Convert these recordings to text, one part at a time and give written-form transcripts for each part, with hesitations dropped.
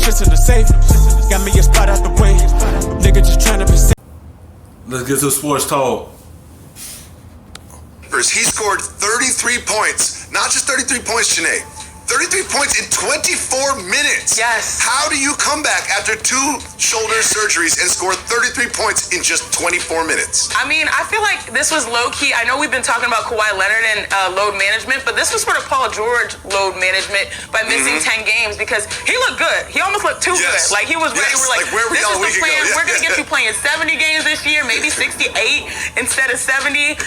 shit's in the safe. Got me a spot out the way. Nigga just tryna be safe. Let's get to sports talk. He scored 33 points. Not just 33 points, Janae. 33 points in 24 minutes. Yes. How do you come back after 2 shoulder surgeries and score 33 points in just 24 minutes? I mean, I feel like this was low-key. I know we've been talking about Kawhi Leonard and load management, but this was sort of Paul George load management by missing 10 games because he looked good. He almost looked too good. Like, he was ready. Yes. We're like, where we this all is the plan. Yeah, We're going to get you playing 70 games this year, maybe 68 instead of 70.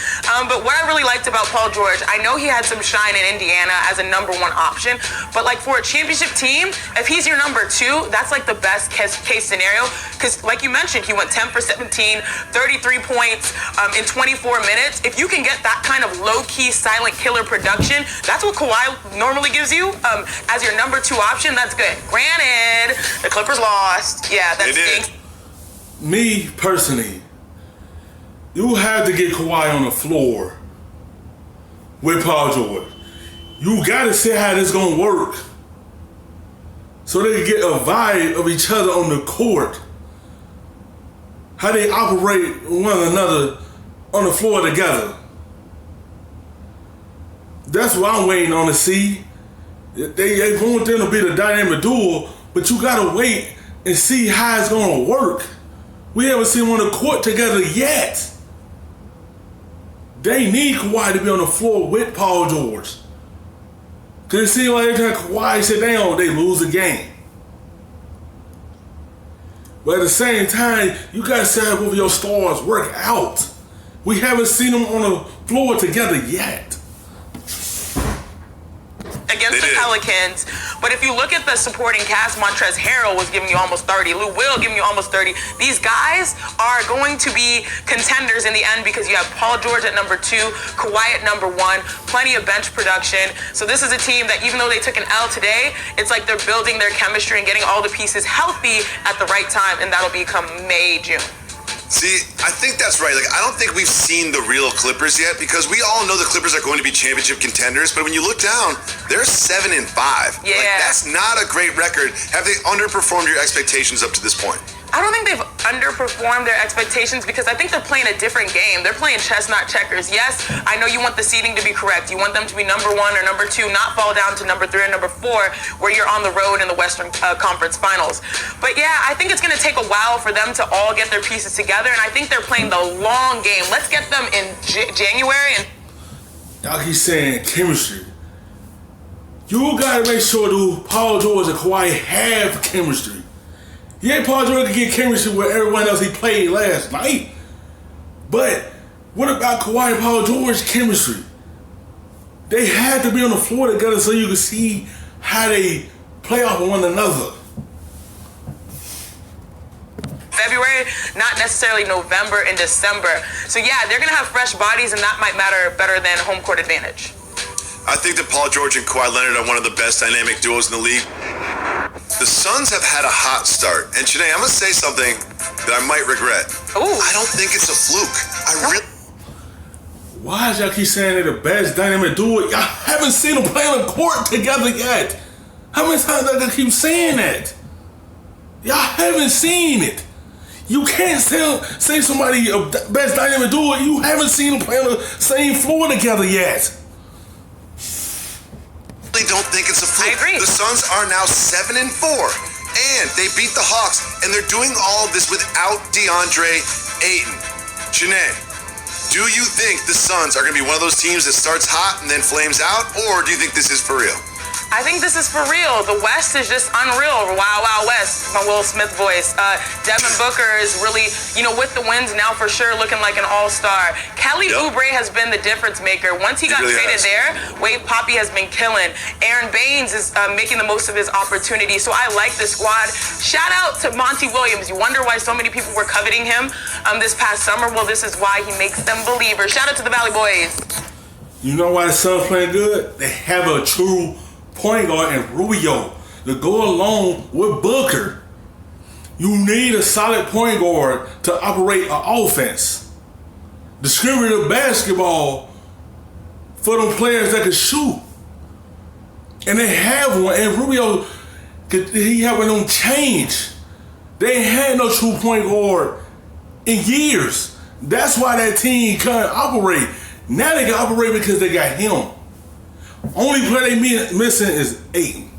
But what I really liked about Paul George, I know he had some shine in Indiana as a number 1 option, but like for a championship team, if he's your number 2, that's like the best case scenario. Because like you mentioned, he went 10 for 17, 33 points in 24 minutes. If you can get that kind of low-key silent killer production, that's what Kawhi normally gives you as your number 2 option. That's good. Granted, the Clippers lost. Yeah, that stinks. Me personally, you have to get Kawhi on the floor with Paul George. You gotta see how this gonna work so they can get a vibe of each other on the court. How they operate one another on the floor together. That's what I'm waiting on to see. They want them to be the dynamic duo, but you gotta wait and see how it's gonna work. We haven't seen them on the court together yet. They need Kawhi to be on the floor with Paul George. Cause it seems like every time Kawhi sit down, they lose the game. But at the same time, you gotta see how both of your stars work out. We haven't seen them on the floor together yet. Against the Pelicans, but if you look at the supporting cast, Montrezl Harrell was giving you almost 30, Lou Will giving you almost 30. These guys are going to be contenders in the end because you have Paul George at number 2, Kawhi at number 1, plenty of bench production. So this is a team that even though they took an L today, it's like they're building their chemistry and getting all the pieces healthy at the right time, and that'll become May, June. See, I think that's right. Like, I don't think we've seen the real Clippers yet because we all know the Clippers are going to be championship contenders. But when you look down, they're 7-5. Yeah. Like, that's not a great record. Have they underperformed your expectations up to this point? I don't think they've underperformed their expectations because I think they're playing a different game. They're playing chess, not checkers. Yes, I know you want the seeding to be correct. You want them to be number 1 or number 2, not fall down to number 3 or number 4 where you're on the road in the Western Conference Finals. But yeah, I think it's going to take a while for them to all get their pieces together, and I think they're playing the long game. Let's get them in January. And y'all keep saying chemistry. You gotta make sure Paul George and Kawhi have chemistry. Yeah, Paul George can get chemistry with everyone else he played last night. But what about Kawhi and Paul George chemistry? They had to be on the floor together so you can see how they play off of one another. February, not necessarily November and December. So yeah, they're going to have fresh bodies, and that might matter better than home court advantage. I think that Paul George and Kawhi Leonard are one of the best dynamic duos in the league. The Suns have had a hot start. And Janae, I'm going to say something that I might regret. Ooh. I don't think it's a fluke. Why is y'all keep saying they're the best dynamic duo? Y'all haven't seen them play on the court together yet. How many times do I keep saying that? Y'all haven't seen it. You can't say somebody a best dynamic duo. You haven't seen them play on the same floor together yet. I don't think it's a fluke. I agree. The Suns are now 7-4, and they beat the Hawks, and they're doing all of this without DeAndre Ayton. Janae, do you think the Suns are going to be one of those teams that starts hot and then flames out, or do you think this is for real? I think this is for real. The West is just unreal. Wild, Wild West, my Will Smith voice. Devin Booker is really, with the wins now for sure, looking like an all-star. Kelly Oubre has been the difference maker. Once he got traded there, Wade Poppy has been killing. Aaron Baines is making the most of his opportunity. So I like the squad. Shout out to Monty Williams. You wonder why so many people were coveting him this past summer. Well, this is why he makes them believers. Shout out to the Valley Boys. You know why the Suns playing good? They have a true point guard in Rubio to go along with Booker. You need a solid point guard to operate an offense. Distribute basketball for them players that can shoot. And they have one. And Rubio, Cause he helping them change. They ain't had no true point guard in years. That's why that team can't operate. Now they can operate because they got him. Only player they missing is Ayton.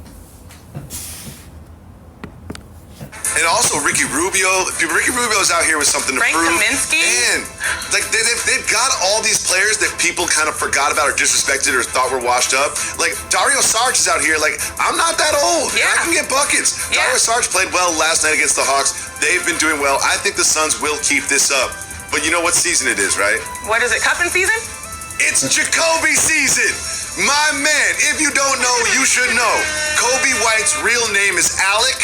And also Ricky Rubio. Ricky Rubio's out here with something to Frank prove. Kaminsky? And like they've got all these players that people kind of forgot about or disrespected or thought were washed up. Like Dario Saric is out here like, I'm not that old. Yeah. I can get buckets. Yeah. Dario Saric played well last night against the Hawks. They've been doing well. I think the Suns will keep this up. But you know what season it is, right? What is it, cuffing season? It's Jacoby season. My man, if you don't know, you should know. Kobe White's real name is Alec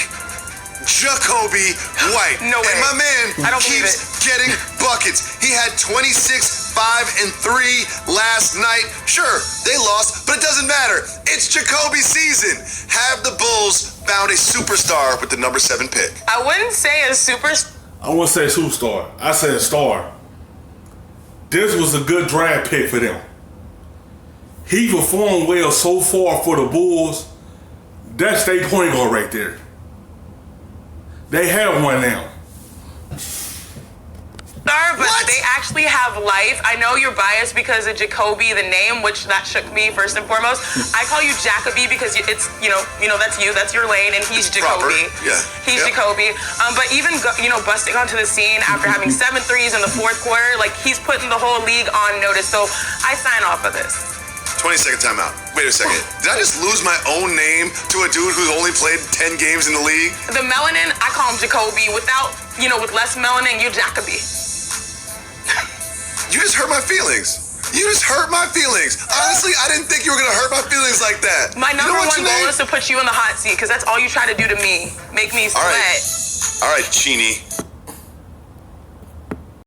Jacoby White. No way. And my man I don't believe keeps getting buckets. He had 26, 5, and 3 last night. Sure, they lost, but it doesn't matter. It's Jacoby season. Have the Bulls found a superstar with the number 7 pick? I wouldn't say a superstar. I wouldn't say superstar. I said star. This was a good draft pick for them. He performed well so far for the Bulls. That's their point guard right there. They have one now. But What? they actually have life. I know you're biased because of Jacoby, the name, which that shook me first and foremost. I call you Jacoby because it's that's you, that's your lane, and he's Jacoby. Proper. Yeah. He's Yep. Jacoby. But even busting onto the scene after having 7 threes in the fourth quarter, like he's putting the whole league on notice. So I sign off of this. 20-second timeout. Wait a second. Did I just lose my own name to a dude who's only played 10 games in the league? The melanin, I call him Jacoby. Without, with less melanin, you're Jacoby. You just hurt my feelings. You just hurt my feelings. Honestly, I didn't think you were gonna hurt my feelings like that. My number one Janae? goal is to put you in the hot seat because that's all you try to do to me. Make me sweat. All right, Chini.